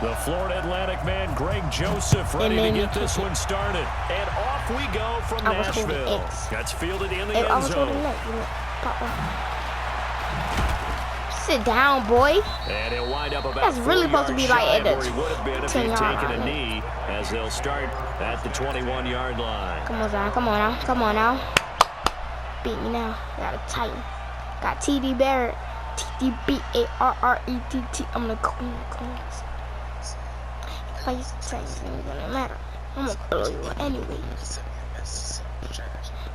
The Florida Atlantic man, Greg Joseph, ready to get this one started. And off we go from Nashville. That's fielded in the end zone. Sit down, boy. And he'll wind up about That's really supposed to be like at the 10-yard line. Knee as they'll start at the 21-yard line. Come on, Zion. Come on now. Come on now. Beat me now. Got a Titan. Got TD Barrett. TDBARRETT. I'm gonna call him. If I used to say it gonna matter. I'm gonna blow you up anyway. I'm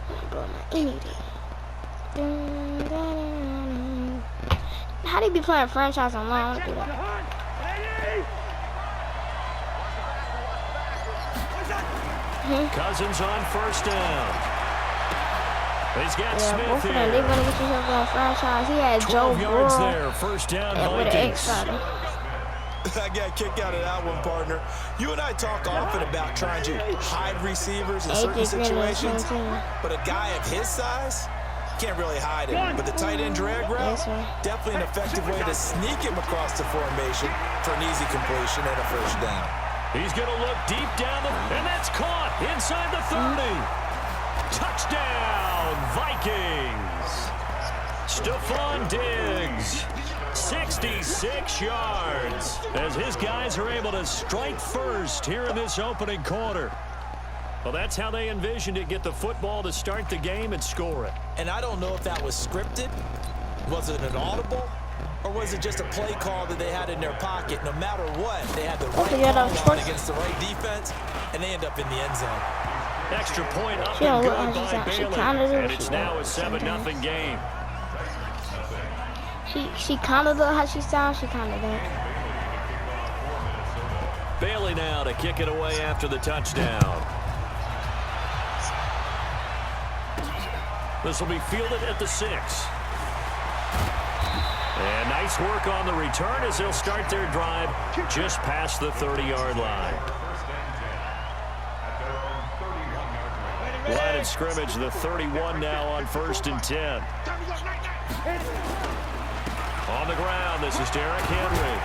gonna blow my any day. How do you be playing franchise online? I don't do that. Cousins on first down. He's got Smith both of here. them, they're gonna get yourself on franchise. He had Joe 12 yards Burrow there. First down, with an Vikings. extra. I got a kick out of that one, partner. You and I talk often about trying to hide receivers in certain situations, but a guy of his size can't really hide him. But the tight end drag route, definitely an effective way to sneak him across the formation for an easy completion and a first down. He's going to look deep down and that's caught inside the 30. Touchdown, Vikings. Stephon Diggs. 66 yards as his guys are able to strike first here in this opening quarter. Well, that's how they envisioned it, get the football to start the game and score it. And I don't know if that was scripted. Was it an audible? Or was it just a play call that they had in their pocket? No matter what, they had the right call on against the right defense, and they end up in the end zone. Extra point up and good by Bailey, and it's now a 7-0 game. She kind of does how she sounds. She kind of does. Bailey now to kick it away after the touchdown. This will be fielded at the 6. And nice work on the return as they'll start their drive just past the 30-yard line. Line of scrimmage, the 31 now on 1st and 10. On the ground, this is Derrick Henry.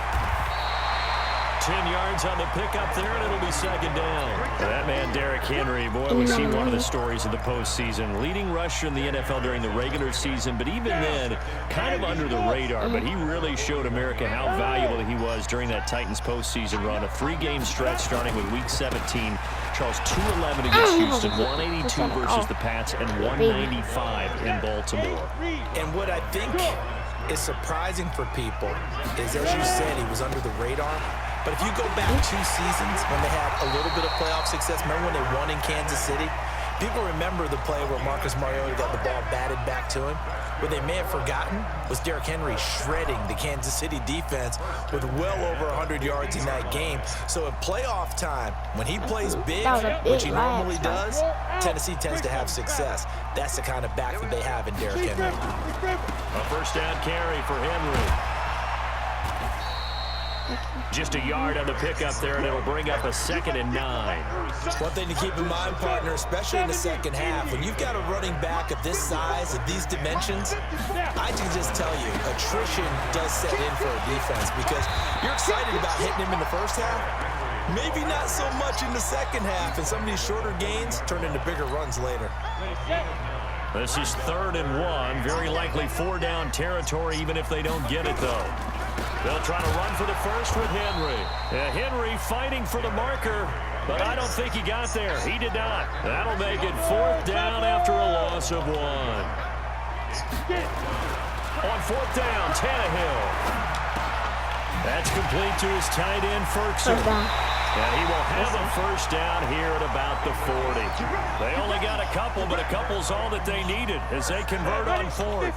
10 yards on the pickup there, and it'll be second down. That man, Derrick Henry, boy, we've seen one of the stories of the postseason. Leading rusher in the NFL during the regular season, but even then, kind of under the radar. But he really showed America how valuable he was during that Titans postseason run. A 3-game stretch starting with Week 17. Charles, 211 against Houston, 182 versus the Pats, and 195 in Baltimore. And what I think is surprising for people is, as you said, he was under the radar. But if you go back 2 seasons when they had a little bit of playoff success, remember when they won in Kansas City? People remember the play where Marcus Mariota got the ball batted back to him. What they may have forgotten was Derrick Henry shredding the Kansas City defense with well over 100 yards in that game. So in playoff time, when he plays big, which he normally does, Tennessee tends to have success. That's the kind of back that they have in Derrick Henry. A first down carry for Henry. Just a yard on the pickup there, and it'll bring up a 2nd and 9. One thing to keep in mind, partner, especially in the second half, when you've got a running back of this size, of these dimensions, I can just tell you, attrition does set in for a defense because you're excited about hitting him in the first half. Maybe not so much in the second half, and some of these shorter gains turn into bigger runs later. This is 3rd and 1. Very likely 4-down territory, even if they don't get it, though. They'll try to run for the first with Henry. Henry fighting for the marker, but I don't think he got there. He did not. That'll make it 4th down after a loss of 1. On 4th down, Tannehill. That's complete to his tight end, Ferguson. And he will have a first down here at about the 40. They only got a couple, but a couple's all that they needed as they convert on 4th.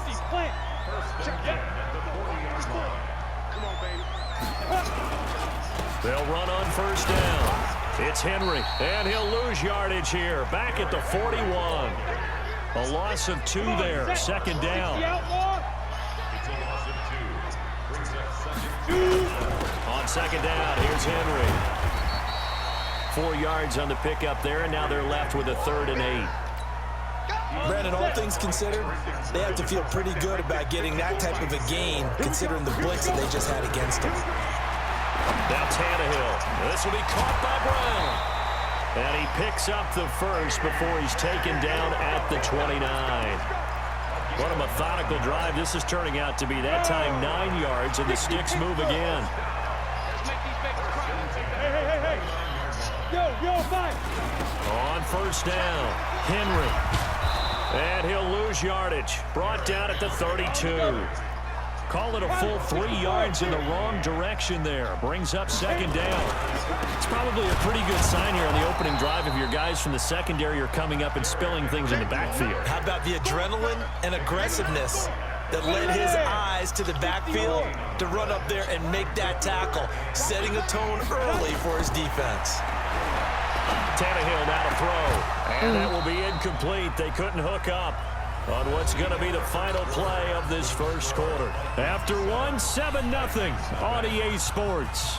They'll run on first down. It's Henry, and he'll lose yardage here. Back at the 41. A loss of 2 there. 2nd down. On 2nd down, here's Henry. 4 yards on the pickup there, and now they're left with a 3rd and 8. Brandon, all things considered, they have to feel pretty good about getting that type of a gain, considering the blitz that they just had against them. Now Tannehill. This will be caught by Brown. And he picks up the first before he's taken down at the 29. What a methodical drive this is turning out to be. That time 9 yards, and the sticks move again. On first down, Henry. And he'll lose yardage. Brought down at the 32. Call it a full 3 yards in the wrong direction there. Brings up second down. It's probably a pretty good sign here on the opening drive if your guys from the secondary are coming up and spilling things in the backfield. How about the adrenaline and aggressiveness that led his eyes to the backfield to run up there and make that tackle, setting a tone early for his defense. Tannehill now to throw. And that will be incomplete. They couldn't hook up on what's going to be the final play of this first quarter. After one, 7-0 on EA Sports.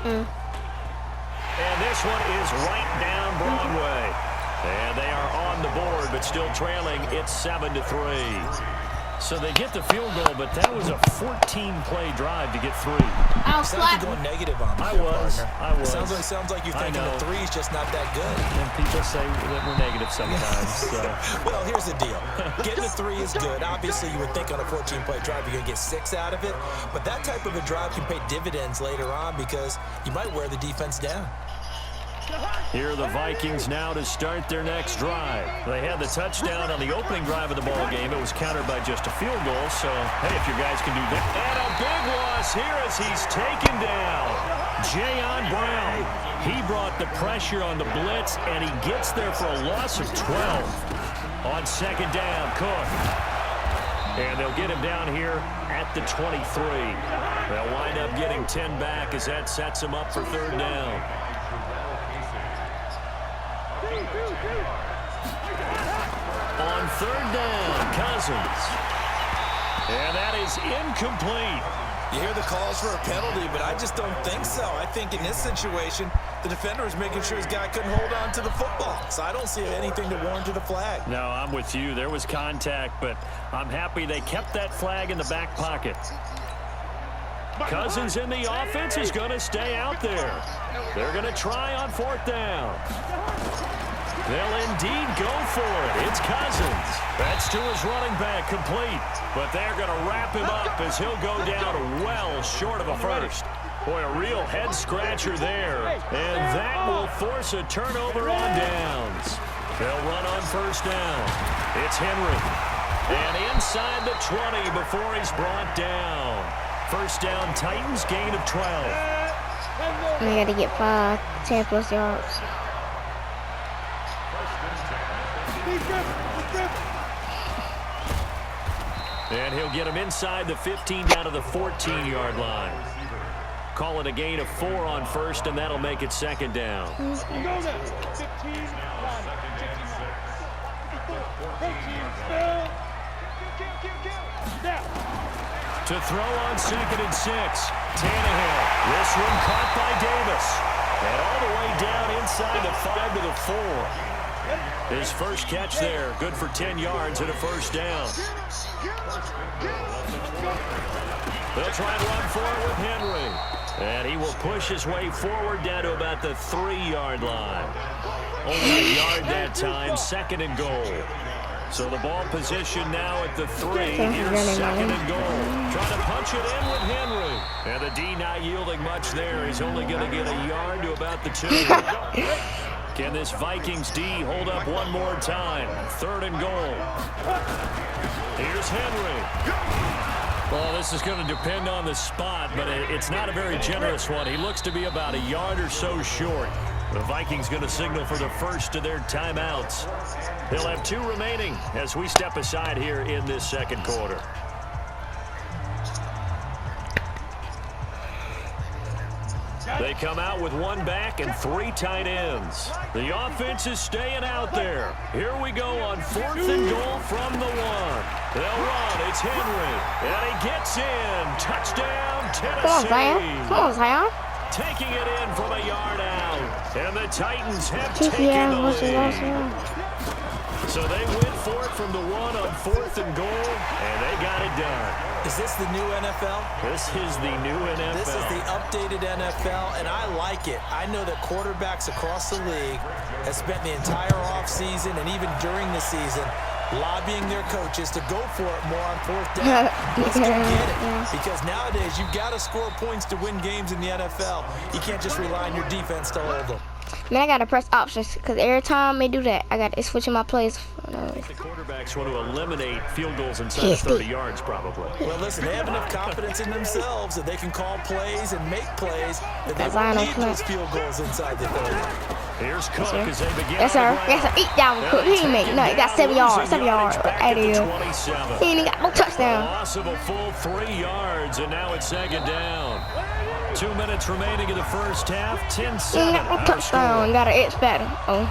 And this one is right down Broadway. And they are on the board, but still trailing. It's 7-3. So they get the field goal, but that was a 14-play drive to get 3. Sounds like you're going negative on me. I was. Sounds like you're thinking the 3's just not that good. And people say that we're negative sometimes. So. Well, here's the deal. Getting a 3 is good. Obviously, you would think on a 14-play drive you're going to get 6 out of it. But that type of a drive can pay dividends later on because you might wear the defense down. Here are the Vikings now to start their next drive. They had the touchdown on the opening drive of the ball game. It was countered by just a field goal. So, hey, if your guys can do that. And a big loss here as he's taken down. Jayon Brown. He brought the pressure on the blitz, and he gets there for a loss of 12. On second down, Cook. And they'll get him down here at the 23. They'll wind up getting 10 back as that sets him up for third down. On third down, Cousins. And that is incomplete. You hear the calls for a penalty, but I just don't think so. I think in this situation, the defender is making sure his guy couldn't hold on to the football. So I don't see anything to warrant the flag. No, I'm with you. There was contact, but I'm happy they kept that flag in the back pocket. Cousins in the offense is going to stay out there. They're going to try on fourth down. They'll indeed go for it. It's Cousins. That's to his running back, complete. But they're going to wrap him up as he'll go down well short of a first. Boy, a real head-scratcher there. And that will force a turnover on downs. They'll run on first down. It's Henry. And inside the 20 before he's brought down. First down, Titans, gain of 12. I got to get 10 plus yards. And he'll get him inside the 15 down to the 14-yard line. Call it a gain of 4 on first, and that'll make it second down. To throw on 2nd and 6, Tannehill. This one caught by Davis. And all the way down inside the 5 to the 4. His first catch there, good for 10 yards and a first down. They'll try and run for it with Henry. And he will push his way forward down to about the 3-yard line. Only a yard that time, 2nd and goal. So the ball position now at the 3. Here's 2nd and goal. Trying to punch it in with Henry. And the D not yielding much there. He's only going to get a yard to about the 2. Can this Vikings D hold up one more time? 3rd and goal. Here's Henry. Well, this is going to depend on the spot, but it's not a very generous one. He looks to be about a yard or so short. The Vikings going to signal for the first of their timeouts. They'll have 2 remaining as we step aside here in this second quarter. They come out with 1 back and 3 tight ends. The offense is staying out there. Here we go on 4th and goal from the 1. They'll run. It's Henry. And he gets in. Touchdown, Tennessee. Come on, Zion. Taking it in from a yard out. And the Titans have taken the lead. So they went for it from the 1 on 4th and goal, and they got it done. Is this the new NFL? This is the new NFL. This is the updated NFL, and I like it. I know that quarterbacks across the league have spent the entire offseason and even during the season lobbying their coaches to go for it more on 4th down. Let's go get it. Because nowadays, you've got to score points to win games in the NFL. You can't just rely on your defense to hold them. Man, I gotta press options because every time they do that, I gotta switch in my plays. The quarterbacks want to eliminate field goals inside of 30 yards, probably. Well, listen, they have enough confidence in themselves that they can call plays and make plays that they won't need those field goals inside the 30. Here's Cook as they begin. Yes, sir. Yes, sir. Eat down, Cook. He ain't make no. He got 7 yards. 7 yards. Out of here. He ain't got no touchdown. Loss of a full 3 yards, and now it's 2nd down. 2 minutes remaining in the first half. 10-7. He ain't got no touchdown. Got an X pattern. Oh,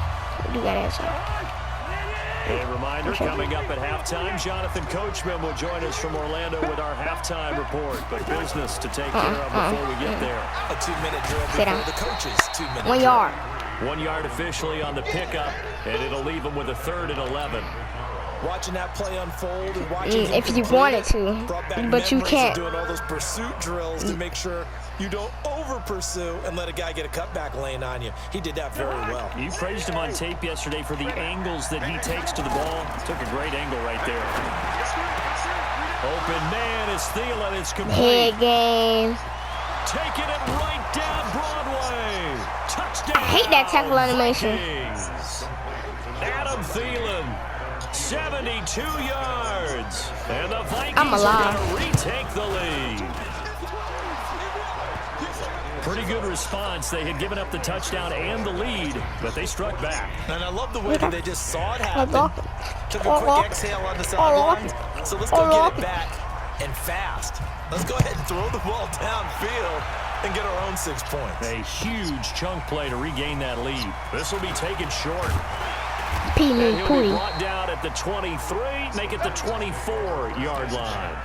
you got X. A reminder, coming up at halftime, Jonathan Coachman will join us from Orlando with our halftime report. But business to take care of before we get there. A 2-minute drill before the coaches. 2-minute 1 yard. 1 yard officially on the pickup, and it'll leave them with a 3rd and 11. Watching that play unfold and watching if you wanted to, but you can't. Doing all those pursuit drills to make sure you don't over-pursue and let a guy get a cutback lane on you. He did that very well. You praised him on tape yesterday for the angles that he takes to the ball. Took a great angle right there. Open man is Thielen. It's complete. Head game. Taking it right down Broadway. Touchdown. I hate that tackle animation. Adam Thielen. 72 yards. And the Vikings are going to retake the lead. Pretty good response. They had given up the touchdown and the lead, but they struck back. And I love the way that they just saw it happen. Took a quick exhale on the sidelines. So let's go get it back and fast. Let's go ahead and throw the ball downfield and get our own 6 points. A huge chunk play to regain that lead. This will be taken short. And he'll be brought down at the 23, make it the 24-yard line.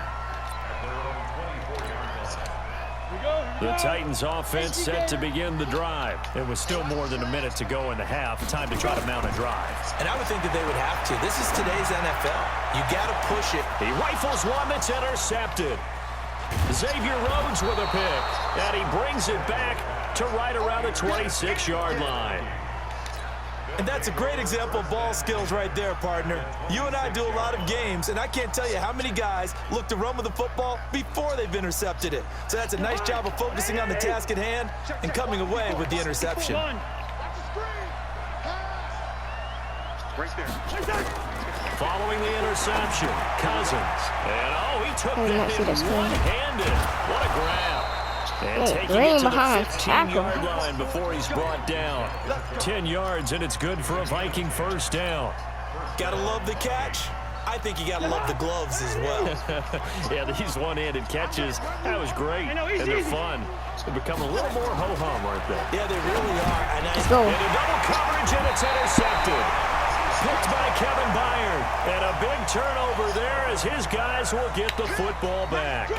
The Titans offense set to begin the drive. It was still more than a minute to go in the half. Time to try to mount a drive. And I would think that they would have to. This is today's NFL. You got to push it. He rifles one that's intercepted. Xavier Rhodes with a pick. And he brings it back to right around the 26-yard line. And that's a great example of ball skills right there, partner. You and I do a lot of games, and I can't tell you how many guys look to run with the football before they've intercepted it. So that's a nice job of focusing on the task at hand and coming away with the interception. Following the interception, Cousins. And, he took that in one-handed. What a grab. And taking it to the 15-yard line before he's brought down. 10 yards, and it's good for a Viking first down. Gotta love the catch. I think you gotta love the gloves as well. Yeah, these one-handed catches, that was great. And they're fun. They've become a little more ho-hum, aren't they? Yeah, they really are. And let's go. And a double coverage, and it's intercepted. Picked by Kevin Byard. And a big turnover there as his guys will get the football back.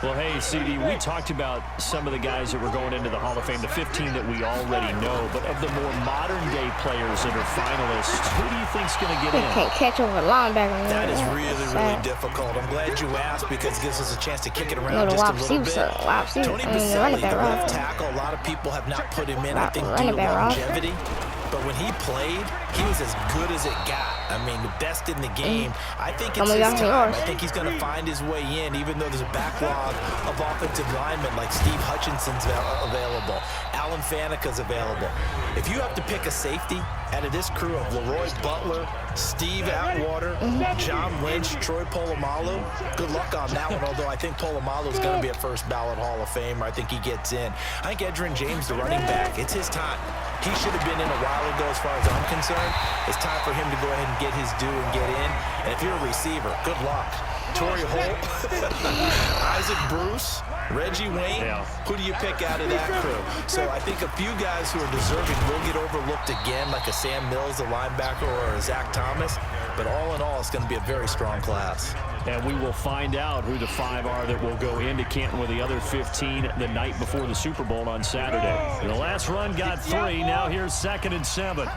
Well, hey, CD, we talked about some of the guys that were going into the Hall of Fame, the 15 that we already know. But of the more modern-day players that are finalists, who do you think's going to get in? Can't catch over a linebacker. That is really, really difficult. I'm glad you asked because it gives us a chance to kick it around just a little bit. Tony Baselli, the left tackle, a lot of people have not put him in, I think, due to longevity. But when he played, he was as good as it got. I mean, the best in the game. I think it's his time. I think he's going to find his way in, even though there's a backlog of offensive linemen like Steve Hutchinson's available. Alan Faneca's available. If you have to pick a safety out of this crew of Leroy Butler, Steve Atwater, John Lynch, Troy Polamalu, good luck on that one, although I think Polamalu's going to be a first ballot Hall of Famer. I think he gets in. I think Edgerrin James, the running back, it's his time. He should have been in a while ago as far as I'm concerned. It's time for him to go ahead and get his due and get in. And if you're a receiver, good luck. Torrey Holt, Isaac Bruce, Reggie Wayne, who do you pick out of that crew? So I think a few guys who are deserving will get overlooked again, like a Sam Mills, the linebacker, or a Zach Thomas. But all in all, it's going to be a very strong class. And we will find out who the 5 are that will go into Canton with the other 15 the night before the Super Bowl on Saturday. The last run got 3. Now here's 2nd and 7.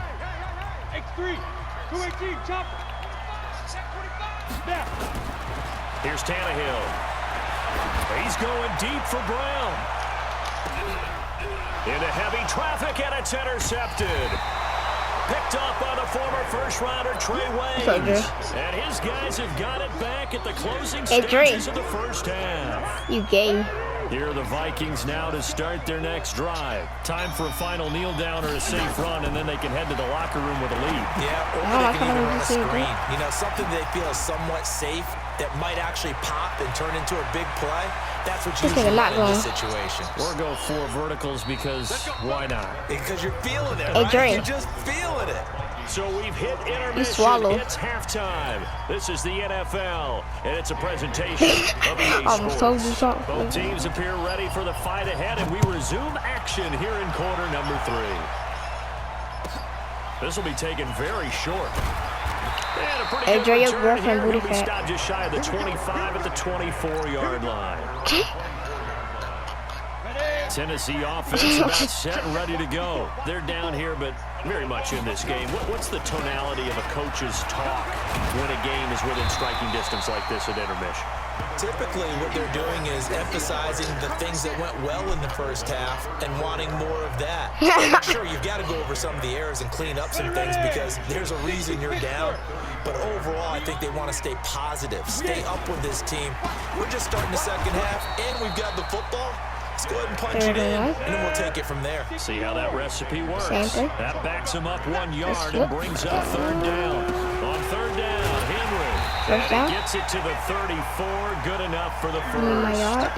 Here's Tannehill. He's going deep for Brown. Into heavy traffic, and it's intercepted. Picked up by the former first-rounder Trey Waynes. And his guys have got it back at the closing stages of the first half. You gay. Here are the Vikings now to start their next drive. Time for a final kneel down or a safe run, and then they can head to the locker room with a lead. Yeah, or they can even run a screen. You know, something they feel is somewhat safe that might actually pop and turn into a big play. That's what you usually want in this situation. Or go 4 verticals because why not? Because you're feeling it, right? You're just feeling it. So we've hit intermission. It's halftime. This is the NFL, and it's a presentation of EA Sports. Both teams appear ready for the fight ahead, and we resume action here in quarter number 3. This will be taken very short. And a pretty good return here. He'll be stopped just shy of the 25 at the 24-yard line. Tennessee offense about set and ready to go. They're down here, but very much in this game. What's the tonality of a coach's talk when a game is within striking distance like this at intermission? Typically, what they're doing is emphasizing the things that went well in the first half and wanting more of that. Sure, you've got to go over some of the errors and clean up some things because there's a reason you're down. But overall, I think they want to stay positive, stay up with this team. We're just starting the second half, and we've got the football. Let's go ahead and punch it in, and then we'll take it from there. See how that recipe works. That backs him up 1 yard and brings up third down. On third down, Henry. And he gets it to the 34. Good enough for the first.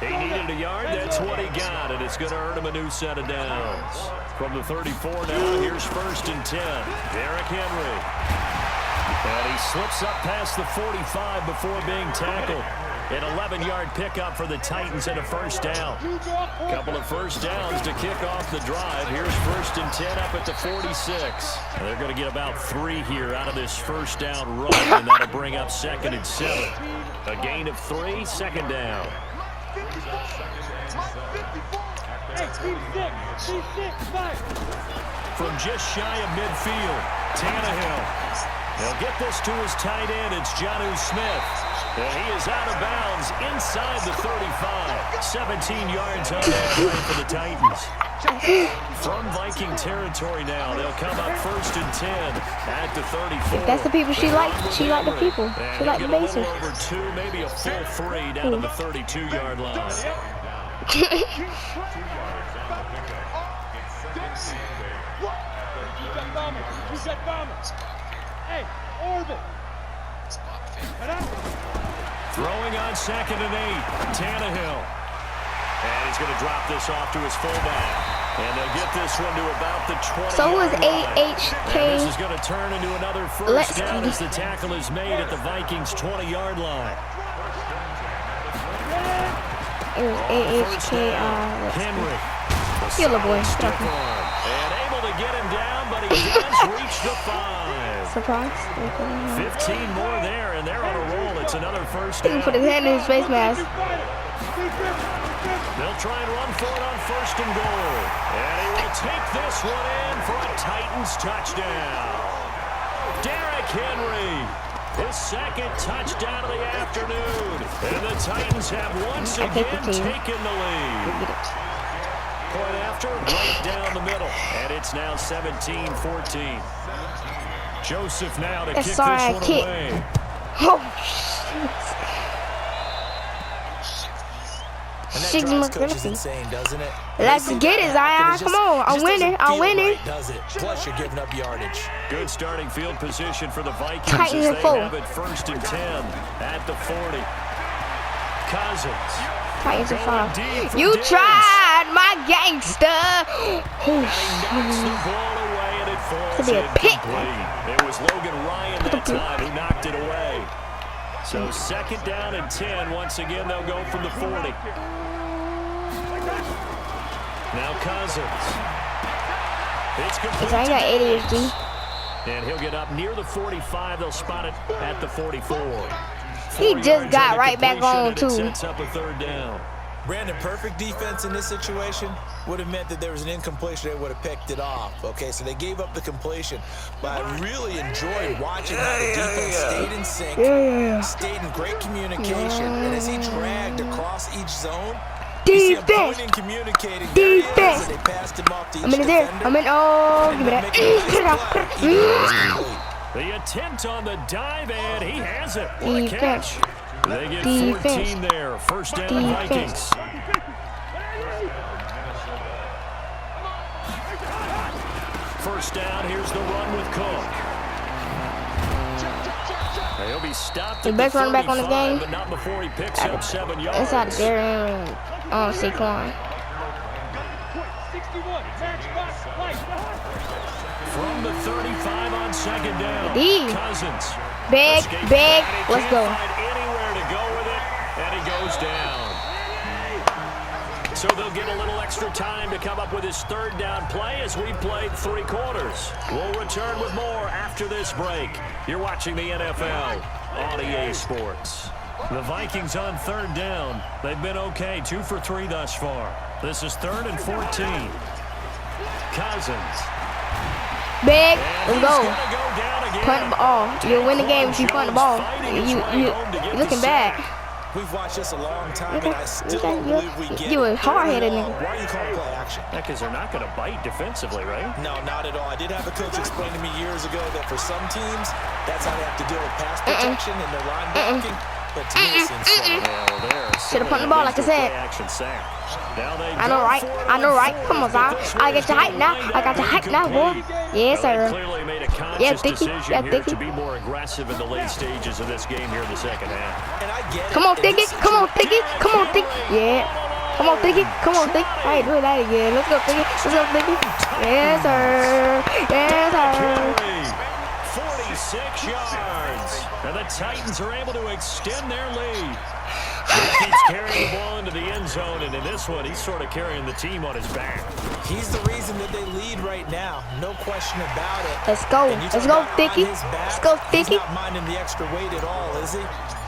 He needed a yard. That's what he got, and it's going to earn him a new set of downs. From the 34 now, here's 1st and 10. Derrick Henry. And he slips up past the 45 before being tackled. An 11-yard pickup for the Titans and a first down. Couple of first downs to kick off the drive. Here's 1st and 10 up at the 46. And they're going to get about 3 here out of this first down run, and that'll bring up 2nd and 7. A gain of 3, 2nd down. From just shy of midfield, Tannehill. He'll get this to his tight end. It's Jonnu Smith. And he is out of bounds inside the 35. 17 yards on that play for the Titans. From Viking territory now, they'll come up 1st and 10 at the 34. That's the people she liked. She liked the people. She liked the bases. Over 2, maybe a full 3 down to the 32-yard line. Hey, Orvin. Throwing on 2nd and 8, Tannehill. And he's going to drop this off to his fullback. And they'll get this one to about the 20. So is AHK. And this is going to turn into another first down as the tackle is made at the Vikings' 20-yard line. It was AHK. Henry. Yellow boy. And able to get him down, but he does reach the 5. Surprise. 15 more there, and they're on a roll. It's another first down. He put his hand in his face mask. They'll try and run for it on 1st and goal. And he will take this one in for a Titans touchdown. Derrick Henry, his 2nd touchdown of the afternoon. And the Titans have once again taken the lead. Point after, right down the middle. And it's now 17-14. Joseph now to kick this one away. Oh, shit. Insane, doesn't it? Let's get it, Zion. Come on. I'm winning. I'm winning. Does it? Plus, you're giving up yardage. Good starting field position for the Vikings Titans as they have it 1st and 10 at the 40. Cousins. Titans are 5. You tried, my gangster. And he knocks the ball away, and it falls incomplete. It was Logan Ryan that time who knocked it away. So 2nd down and 10. Once again, they'll go from the 40. Now Cousins. It's complete. I got ADHD. And he'll get up near the 45. They'll spot it at the 44. He just got right back on, too. Sets up a 3rd down. Brandon, perfect defense in this situation would have meant that there was an incompletion. They would have picked it off. Okay, so they gave up the completion. But I really enjoyed watching how the defense stayed in sync, stayed in great communication, and as he dragged across each zone, you see him pointing, communicating. There he is, and they passed him off to each defender. Oh, give me that. The attempt on the dive, and he has it. What a catch. They get 14 there. First down, Vikings. First down, here's the run with Cook. He'll be stopped The at best the running back on the 35, game. but not before he picks up 7 yards. Inside of Darren and Saquon. 61. Match box play. From the 35 on second down. D. Cousins. Big, Escapes big. that. He Let's can't go. find anywhere to go with it, and he goes down. So they'll get a little extra time to come up with his third down play as we played 3 quarters. We'll return with more after this break. You're watching the NFL on EA Sports. The Vikings on third down. They've been okay, 2 for 3 thus far. This is 3rd and 14. Cousins. Big. And Let's he's go. gonna go down again. Punt the ball. You'll win the game if you punt the ball. You're looking bad. We've watched this a long time, and I still Okay, don't believe we get you it. a hard-headed Why nigga. are you calling play action? Because they're not going to bite defensively, right? No, not at all. I did have a coach explain to me years ago that for some teams, that's how they have to deal with pass protection and their line blocking. But to me, it seems so. Should've pumped the ball like I said. I know, right? I know, right? Come on, Zion. I got your hype now. I got your hype now, boy. Yes, sir. Clearly made a conscious Yeah, Thicky. decision Yeah, here Thicky. to be more aggressive in the late stages of this game here in the second half. And I get it. Come on, In Thicky. this Come on, Thicky. Come on, Thicky. Yeah. Come on, Thicky. Come on, Thicky. I ain't doing that again. Let's go, Thicky. Let's go, Thicky. Yes, sir. Yes, sir. Carey, 46 yards. And the Titans are able to extend their lead. He keeps carrying the ball into the end zone, and in this one, he's sort of carrying the team on his back. He's the reason that they lead right now. No question about it. Let's go. And you Let's talk go, about Thicky. on his back, Let's go, He's Thicky. not minding the extra weight at all, is he?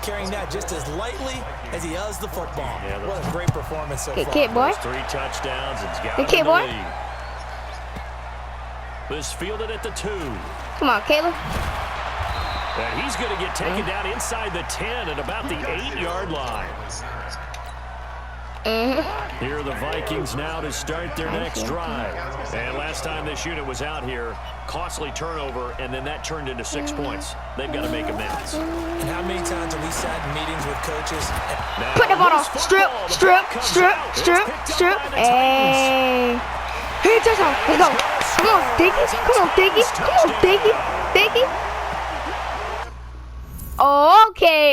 Carrying that just as lightly as he does the football. Yeah, what a great performance so Good far. kid, boy. 3 touchdowns, and he's got Good him in kid, the boy. lead. This fielded at the 2. Come on, Caleb. And he's going to get taken down inside the 10 at about the 8-yard line. Here are the Vikings now to start their next drive. And last time this unit was out here, costly turnover, and then that turned into 6 points. They've got to make amends. And how many times have we sat in meetings with coaches? Now, Put the ball on. loose Strip, football. The strip, ball comes strip, out. It's strip, picked up strip. by the Titans. Hey. Here, touchdown. Let's go. Come on, Thicky. Come on, Thicky. Come on, Thicky. Thicky. Okay.